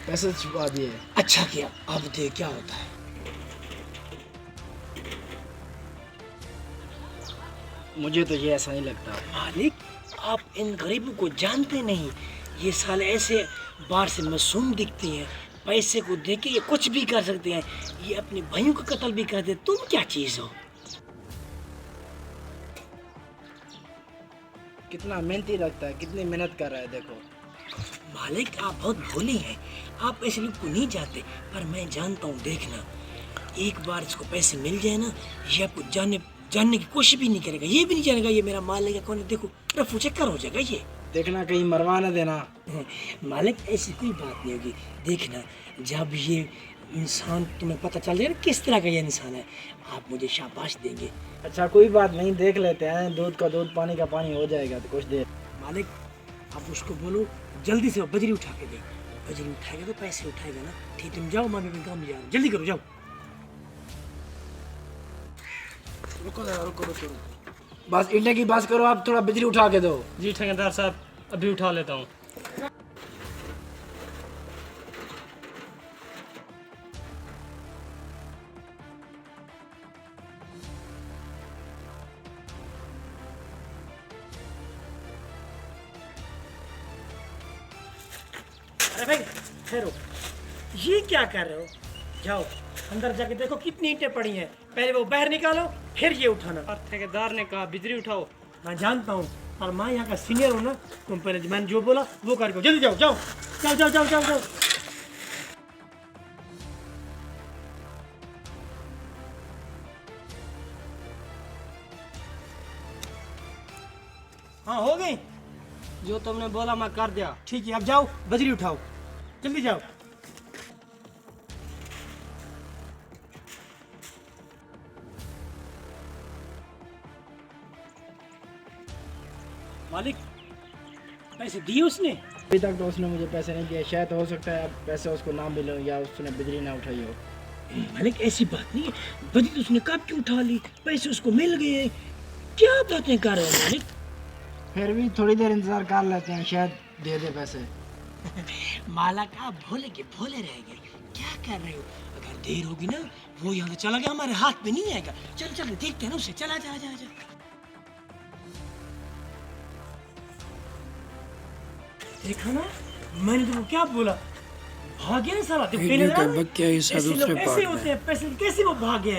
पैसे छुपा दिए। अच्छा किया, अब देख क्या होता है। मुझे तो ये ऐसा नहीं लगता। मालिक, आप इन गरीबों को जानते नहीं। ये साले ऐसे बाहर से मासूम दिखते हैं, पैसे को देके ये कुछ भी कर सकते हैं। ये अपने भाइयों का कत्ल भी कर दे। तुम क्या चीज हो? कितना मेहनती लगता है, कितनी मेहनत कर रहा है देखो। मालिक, आप बहुत भोले हैं। आप ऐसे लोग को नहीं जानते, पर मैं जानता हूँ। देखना, एक बार इसको पैसे मिल जाए ना, ये आपको जानने की कोशिश भी नहीं करेगा। ये भी नहीं जानेगा ये मेरा मालिक है कौन है। देखो रफू चक्कर हो जाएगा ये। देखना कहीं मरवा न देना। मालिक, ऐसी कोई बात नहीं होगी। देखना, जब ये इंसान तुम्हें पता चल जाएगा किस तरह का ये इंसान है, आप मुझे शाबाश देंगे। अच्छा कोई बात नहीं, देख लेते हैं। दूध का दूध, पानी का पानी हो जाएगा तो कुछ देर। मालिक, आप उसको बोलो जल्दी से बजरी उठा के दे। बजरी उठाएगा तो पैसे उठाएगा ना। ठीक, तुम जाओ, मैं भी काम में जा रहा हूँ। जल्दी करो, जाओ। रुको जरा, रुको रुको रुको। बस ईंटे की बात करो, आप थोड़ा बिजली उठा के दो। जी ठेकेदार साहब, अभी उठा लेता हूँ। अरे भाई ठहरो, ये क्या कर रहे हो? जाओ अंदर जाके देखो कितनी ईंटें पड़ी हैं। पहले वो बाहर निकालो, फिर ये उठाना। और ठेकेदार ने कहा बिजली उठाओ। मैं जानता हूँ, और मैं यहाँ का सीनियर हूँ ना। तुम पहले मैंने जो बोला वो करके जल्दी जाओ। जाओ जाओ जाओ जाओ जाओ जाओ। हाँ, हो गई। जो तुमने बोला मैं कर दिया। ठीक है, अब जाओ बजरी उठाओ, जल्दी जाओ। मालिक, पैसे दिए उसने? अभी तक तो उसने मुझे पैसे नहीं दिए। शायद हो सकता है अब पैसे उसको ना मिले या उसने बिजली ना उठाई हो। मालिक, ऐसी बात नहीं है। बजरी तो उसने कब की उठा ली, पैसे उसको मिल गए। क्या बातें कर रहे हो मालिक? फिर भी थोड़ी देर इंतजार कर लेते हैं, शायद दे दे पैसे। मालक, आप भोले के भोले रह गए। क्या कर रहे हो? अगर देर होगी ना, वो यहाँ से चला गया, हमारे हाथ में नहीं आएगा। चल चल देखते हैं ना उसे। चला जा जा जा। देखा ना, मैंने तुमको क्या बोला? भाग गया ना साला। ऐसे लोग ऐसे होते हैं, पैसे कैसे वो भाग गया है?